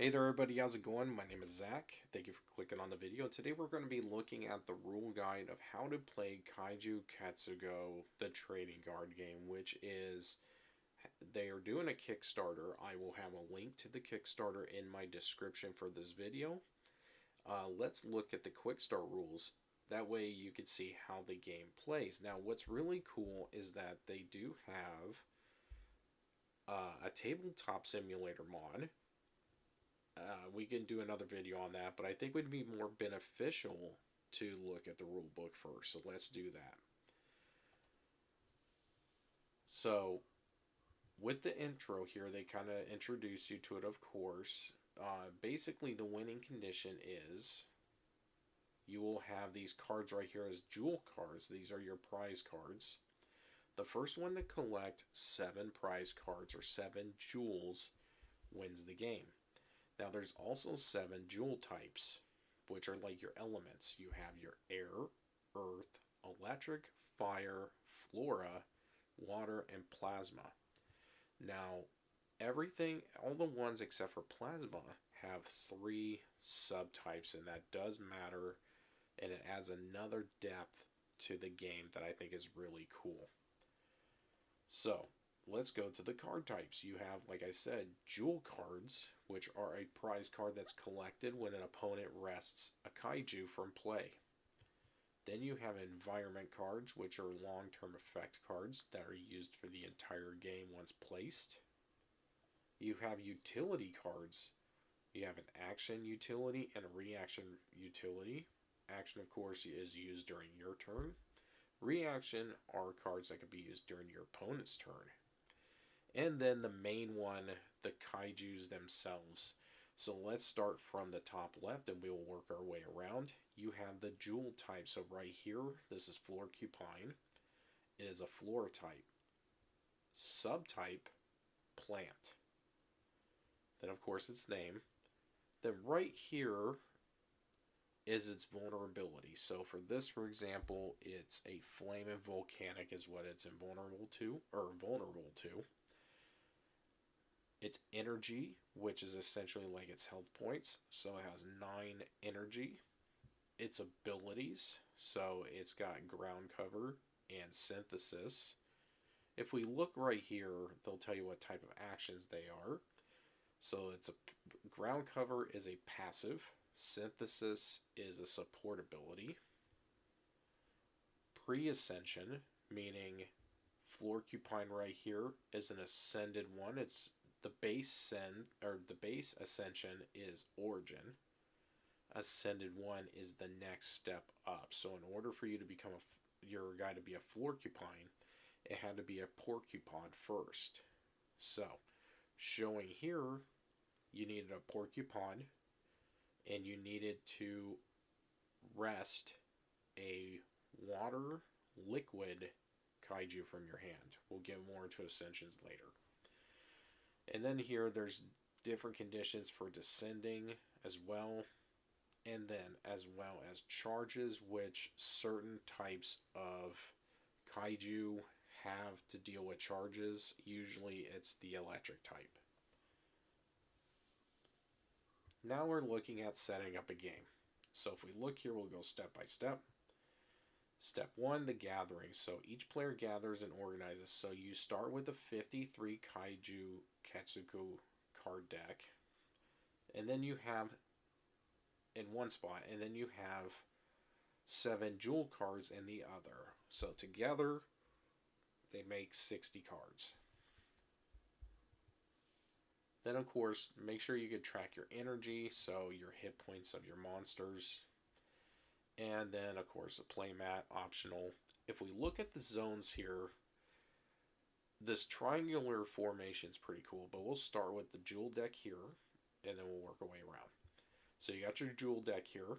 Hey there everybody, how's it going? My name is Zach. Thank you for clicking on the video. Today we're going to be looking at the rule guide of how to play Kaiju Ketsugō, the trading card game, which is, they are doing a Kickstarter. I will have a link to the Kickstarter in my description for this video. Let's look at the quick start rules. That way you can see how the game plays. Now what's really cool is that they do have a tabletop simulator mod. We can do another video on that, but I think it would be more beneficial to look at the rule book first. So let's do that. So with the intro here, they kind of introduce you to it, of course. Basically, the winning condition is you will have these cards right here as jewel cards. These are your prize cards. The first one to collect 7 prize cards or 7 jewels wins the game. Now there's also 7 jewel types, which are like your elements. You have your air, earth, electric, fire, flora, water, and plasma. Now everything, all the ones except for plasma, have 3 subtypes, and that does matter, and it adds another depth to the game that I think is really cool. So let's go to the card types. You have, like I said, jewel cards, which are a prize card that's collected when an opponent wrests a kaiju from play. Then you have environment cards, which are long-term effect cards that are used for the entire game once placed. You have utility cards. You have an action utility and a reaction utility. Action, of course, is used during your turn. Reaction are cards that can be used during your opponent's turn. And then the main one, the kaijus themselves. So let's start from the top left and we will work our way around. You have the jewel type. So right here, this is Florcupine. It is a flora type. Subtype, plant. Then of course its name. Then right here is its vulnerability. So for this, for example, it's a flame and volcanic is what it's invulnerable to, or vulnerable to. Its energy, which is essentially like its health points, so it has 9 energy. Its abilities, so it's got ground cover and synthesis. If we look right here, they'll tell you what type of actions they are. So it's a ground cover is a passive, synthesis is a support ability. Pre-ascension, meaning Florcupine right here is an ascended one. It's the base ascension is origin. Ascended one is the next step up. So in order for you to become your guy to be a Florcupine, it had to be a porcupine first. So showing here, you needed a porcupine and you needed to wrest a water liquid kaiju from your hand. We'll get more into ascensions later. And then here there's different conditions for descending as well. And then as well as charges, which certain types of kaiju have to deal with charges. Usually it's the electric type. Now we're looking at setting up a game. So if we look here, we'll go step by step. Step 1, the gathering. So each player gathers and organizes. So you start with a 53 Kaiju Ketsugō card deck. And then you have, in one spot, and then you have 7 jewel cards in the other. So together, they make 60 cards. Then of course, make sure you can track your energy, so your hit points of your monsters. And then of course, a playmat, optional. If we look at the zones here, this triangular formation is pretty cool, but we'll start with the jewel deck here, and then we'll work our way around. So you got your jewel deck here,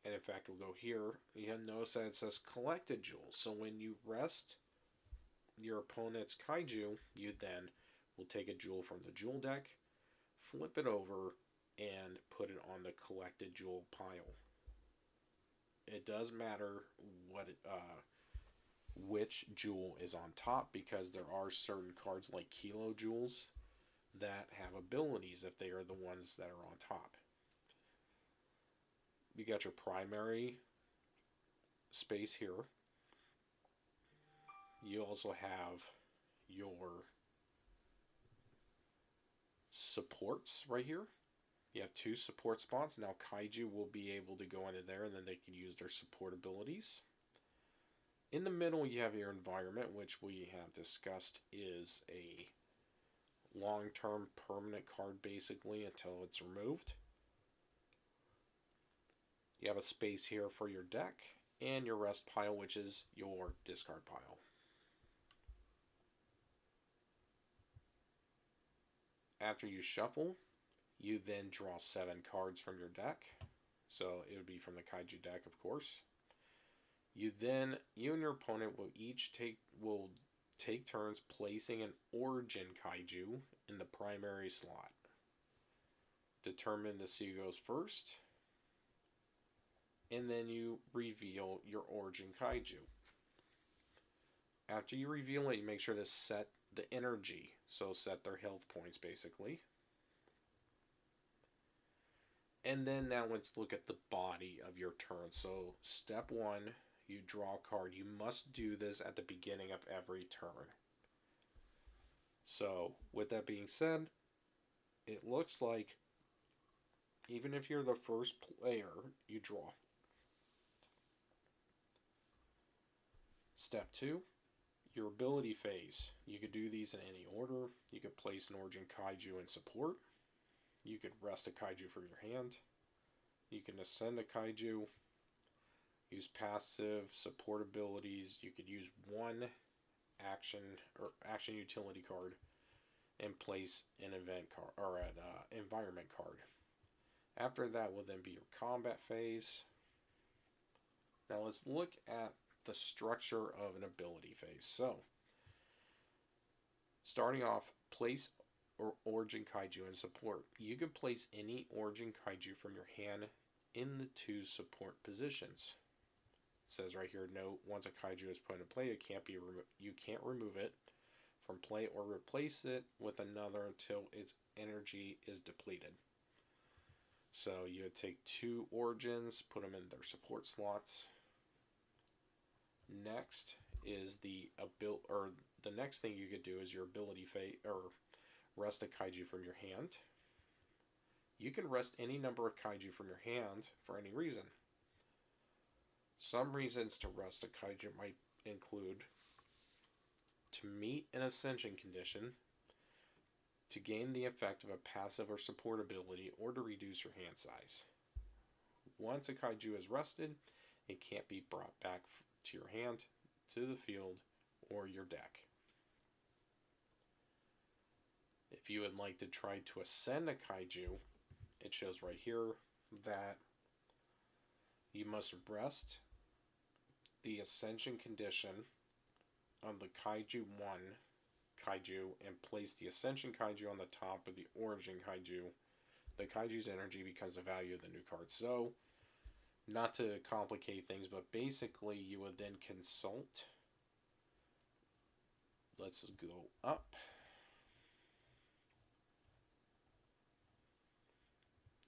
and in fact we'll go here. You notice that it says collected jewels. So when you rest your opponent's kaiju, you then will take a jewel from the jewel deck, flip it over, and put it on the collected jewel pile. It does matter what which jewel is on top, because there are certain cards like kilo jewels that have abilities if they are the ones that are on top. You got your primary space here. You also have your supports right here. You have 2 support spots. Now Kaiju will be able to go into there, and then they can use their support abilities. In the middle, you have your environment, which we have discussed is a long-term permanent card, basically, until it's removed. You have a space here for your deck, and your rest pile, which is your discard pile. After you shuffle, you then draw 7 cards from your deck. So it would be from the Kaiju deck, of course. You and your opponent will each take turns placing an origin Kaiju in the primary slot. Determine to see who goes first. And then you reveal your origin Kaiju. After you reveal it, you make sure to set the energy. So set their health points, basically. And then now let's look at the body of your turn. So step 1, you draw a card. You must do this at the beginning of every turn. So with that being said, it looks like even if you're the first player, you draw. Step 2, your ability phase. You could do these in any order. You could place an origin Kaiju in support. You could rest a Kaiju from your hand. You can ascend a Kaiju. Use passive support abilities. You could use 1 action or action utility card and place an event card or an environment card. After that will then be your combat phase. Now let's look at the structure of an ability phase. So, starting off, place origin Kaiju in support. You can place any origin Kaiju from your hand in the 2 support positions. It says right here, note, once a Kaiju is put into play, you can't remove it from play or replace it with another until its energy is depleted. So you would take 2 origins, put them in their support slots. Next is the next thing you could do is your ability phase or rest a Kaiju from your hand. You can rest any number of Kaiju from your hand for any reason. Some reasons to rest a Kaiju might include to meet an ascension condition, to gain the effect of a passive or support ability, or to reduce your hand size. Once a Kaiju is rested, it can't be brought back to your hand, to the field, or your deck. If you would like to try to ascend a Kaiju, it shows right here that you must rest the ascension condition on the Kaiju 1 Kaiju and place the ascension Kaiju on the top of the origin Kaiju. The Kaiju's energy becomes the value of the new card. So, not to complicate things, but basically you would then consult. Let's go up.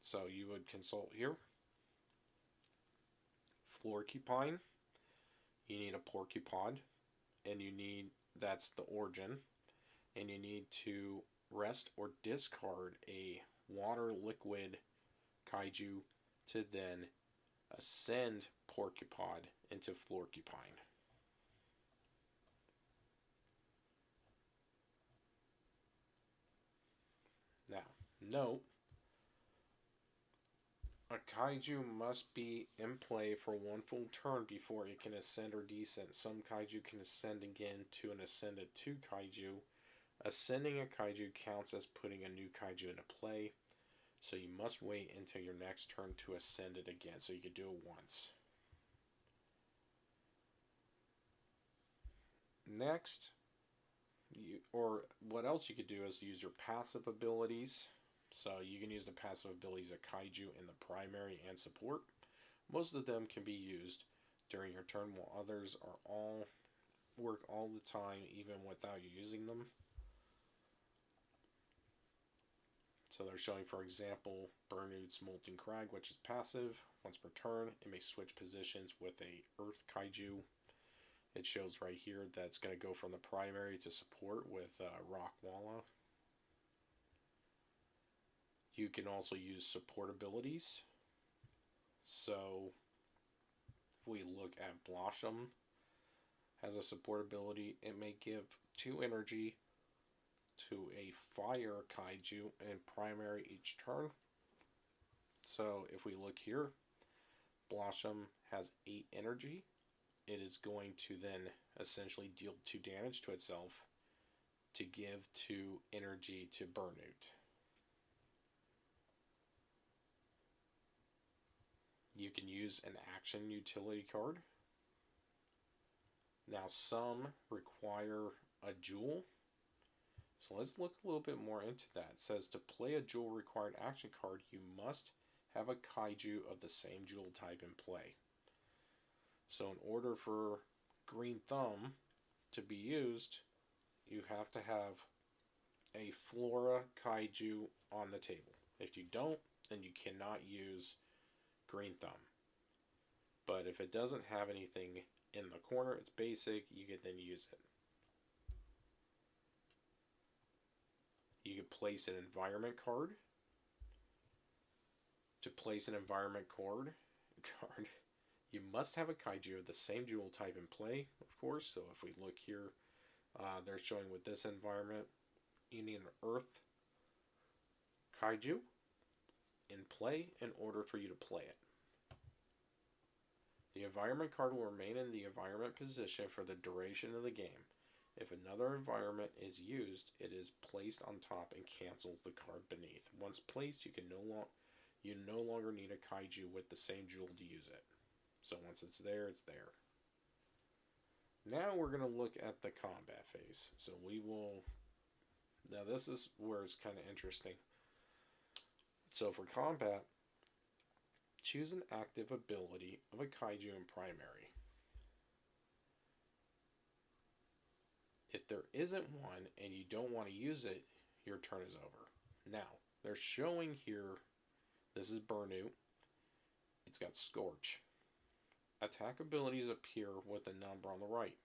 So you would consult here. Florcupine. You need a porcupine. And you need, that's the origin. And you need to rest or discard a water liquid Kaiju to then ascend porcupine into Florcupine. Now, note, a Kaiju must be in play for 1 full turn before it can ascend or descend. Some Kaiju can ascend again to an ascended 2 Kaiju. Ascending a Kaiju counts as putting a new Kaiju into play, so you must wait until your next turn to ascend it again, so you can do it once. Next, or what else you could do is use your passive abilities. So you can use the passive abilities of Kaiju in the primary and support. Most of them can be used during your turn, while others work all the time even without you using them. So they're showing, for example, Burnout's Molten Crag, which is passive. Once per turn, it may switch positions with a Earth Kaiju. It shows right here that it's going to go from the primary to support with Rock Walla. You can also use support abilities. So if we look at Blossom, has a support ability. It may give 2 energy to a fire kaiju in primary each turn. So if we look here, Blossom has 8 energy. It is going to then essentially deal 2 damage to itself to give 2 energy to Burnout. You can use an action utility card. Now some require a jewel. So let's look a little bit more into that. It says to play a jewel required action card, you must have a kaiju of the same jewel type in play. So in order for Green Thumb to be used, you have to have a Flora kaiju on the table. If you don't, then you cannot use Green Thumb. But if it doesn't have anything in the corner, it's basic, you can then use it. You can place an environment card. To place an environment card, you must have a kaiju of the same jewel type in play, of course. So if we look here, they're showing with this environment, you need an Earth kaiju in play in order for you to play it. The environment card will remain in the environment position for the duration of the game. If another environment is used, it is placed on top and cancels the card beneath. Once placed, you no longer need a kaiju with the same jewel to use it. So once it's there, it's there. Now we're going to look at the combat phase. So now this is where it's kind of interesting. So for combat, choose an active ability of a kaiju in primary. If there isn't one and you don't want to use it, your turn is over. Now, they're showing here, this is Burnout. It's got Scorch. Attack abilities appear with a number on the right.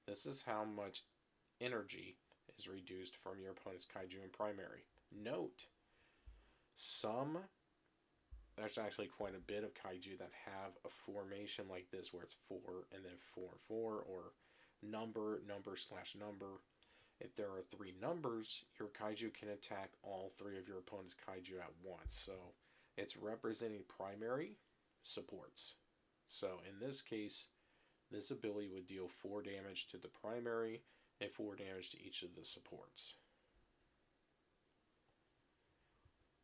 This is how much energy is reduced from your opponent's kaiju in primary. Note, there's actually quite a bit of kaiju that have a formation like this where it's 4 and then 4, 4, or number, number. If there are 3 numbers, your kaiju can attack all 3 of your opponent's kaiju at once. So it's representing primary supports. So in this case, this ability would deal 4 damage to the primary and 4 damage to each of the supports.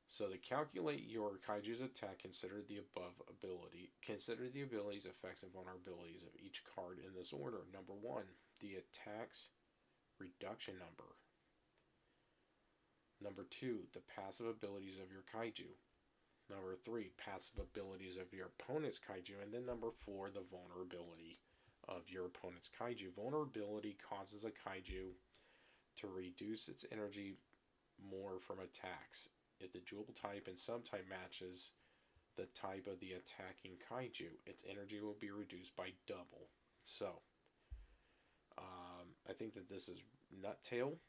So to calculate your kaiju's attack, consider the abilities, effects, and vulnerabilities of each card in this order. Number 1, the attack's reduction number. Number 2, the passive abilities of your kaiju. Number 3, passive abilities of your opponent's kaiju. And then number 4, the vulnerability of your opponent's kaiju. Vulnerability causes a kaiju to reduce its energy more from attacks. If the jewel type and subtype matches the type of the attacking kaiju, its energy will be reduced by double. So, I think that this is Nuttail.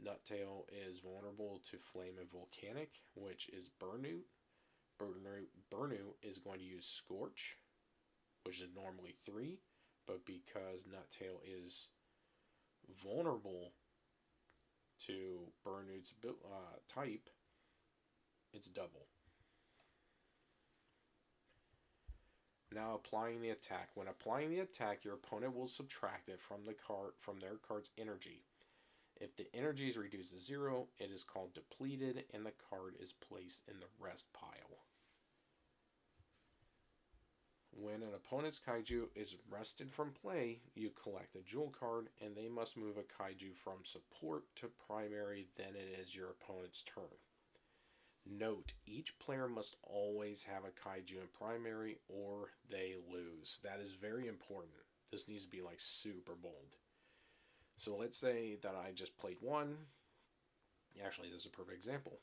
Nuttail is vulnerable to Flame and Volcanic, which is Burnout. Burnout is going to use Scorch, which is normally 3, but because Nuttail is vulnerable to Burnout's type, it's double. Now applying the attack. When applying the attack, your opponent will subtract it from their card's energy. If the energy is reduced to 0, it is called depleted, and the card is placed in the rest pile. When an opponent's kaiju is rested from play, you collect a jewel card, and they must move a kaiju from support to primary, then it is your opponent's turn. Note, each player must always have a kaiju in primary or they lose. That is very important. This needs to be like super bold. So let's say that I just played one. Actually, this is a perfect example.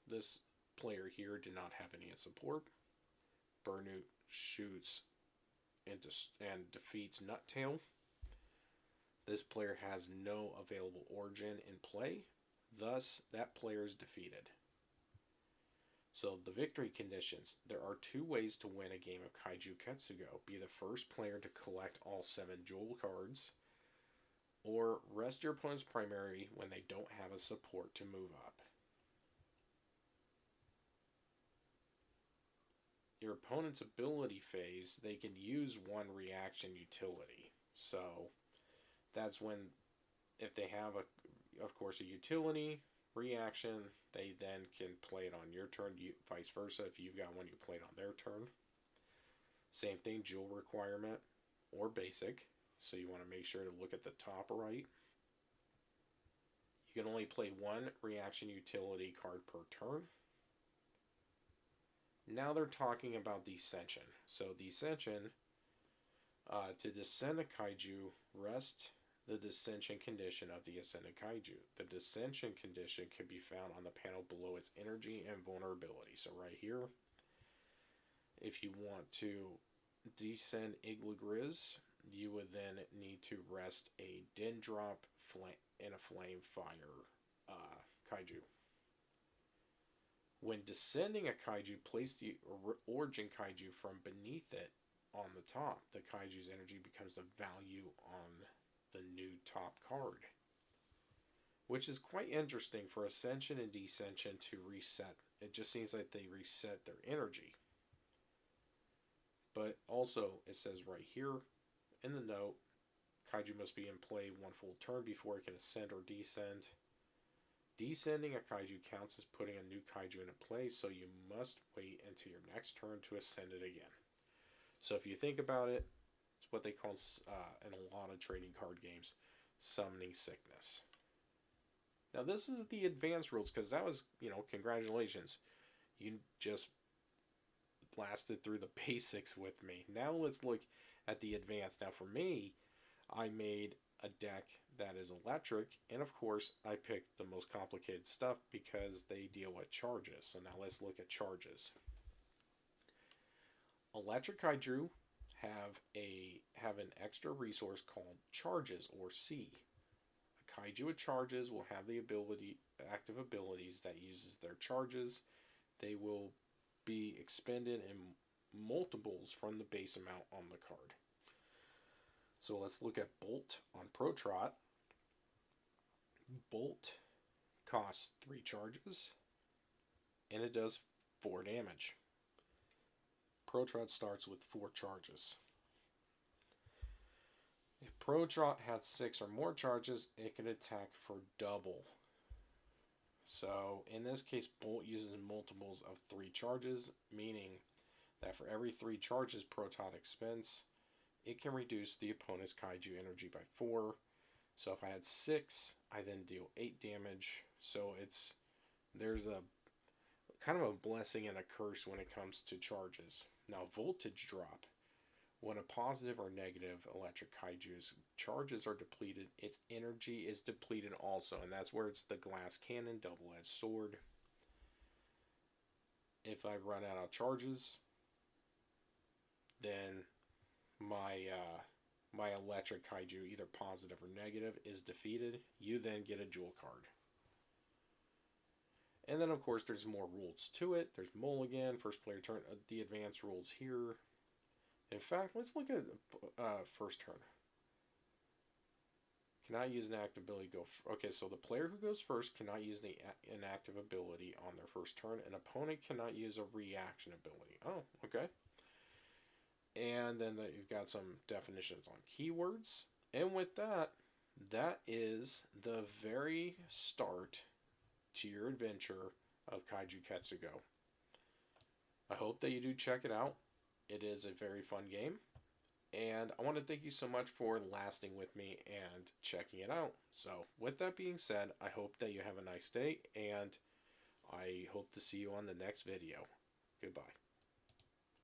This player here did not have any support. Burnout shoots and defeats Nuttail. This player has no available origin in play, thus that player is defeated. So the victory conditions, there are 2 ways to win a game of Kaiju Ketsugō. Be the first player to collect all 7 jewel cards, or rest your opponent's primary when they don't have a support to move up. Your opponent's ability phase, they can use 1 reaction utility. So that's when, if they have, of course, a utility reaction, they then can play it on your turn, vice versa. If you've got one, you play it on their turn. Same thing, jewel requirement or basic. So you want to make sure to look at the top right. You can only play 1 reaction utility card per turn. Now they're talking about descension. So descension, to descend a kaiju, rest the descension condition of the ascended kaiju. The descension condition can be found on the panel below its energy and vulnerability. So right here, if you want to descend Iglagriz, you would then need to rest a Dendrop and a Flame Fire kaiju. When descending a kaiju, place the origin kaiju from beneath it on the top. The kaiju's energy becomes the value on the new top card, which is quite interesting for ascension and descension to reset. It just seems like they reset their energy. But also, it says right here in the note, kaiju must be in play 1 full turn before it can ascend or descend. Descending a kaiju counts as putting a new kaiju into play, so you must wait until your next turn to ascend it again. So if you think about it, it's what they call, in a lot of trading card games, summoning sickness. Now this is the advanced rules, because that was, congratulations. You just lasted through the basics with me. Now let's look at the advanced. Now for me, I made a deck that is electric, and of course I picked the most complicated stuff because they deal with charges. So now let's look at charges. Electric kaiju have an extra resource called charges, or C. A kaiju with charges will have the active abilities that uses their charges. They will be expended in multiples from the base amount on the card. So let's look at Bolt on Protrot. Bolt costs 3 charges, and it does 4 damage. Protrot starts with 4 charges. If Protrot had 6 or more charges, it can attack for double. So in this case, Bolt uses multiples of 3 charges, meaning that for every 3 charges Protrot expends, it can reduce the opponent's kaiju energy by 4. So if I had 6, I then deal 8 damage. So there's a kind of a blessing and a curse when it comes to charges. Now voltage drop. When a positive or negative electric kaiju's charges are depleted, its energy is depleted also. And that's where it's the glass cannon, double-edged sword. If I run out of charges, then my electric kaiju, either positive or negative, is defeated. You then get a jewel card. And then, of course, there's more rules to it. There's mulligan, first player turn, the advanced rules here. In fact, let's look at first turn. Cannot use an active ability okay, so the player who goes first cannot use an active ability on their first turn. An opponent cannot use a reaction ability. Oh, okay. And then you've got some definitions on keywords. And with that, that is the very start to your adventure of Kaiju Ketsugō. I hope that you do check it out. It is a very fun game. And I want to thank you so much for lasting with me and checking it out. So with that being said, I hope that you have a nice day, and I hope to see you on the next video. Goodbye.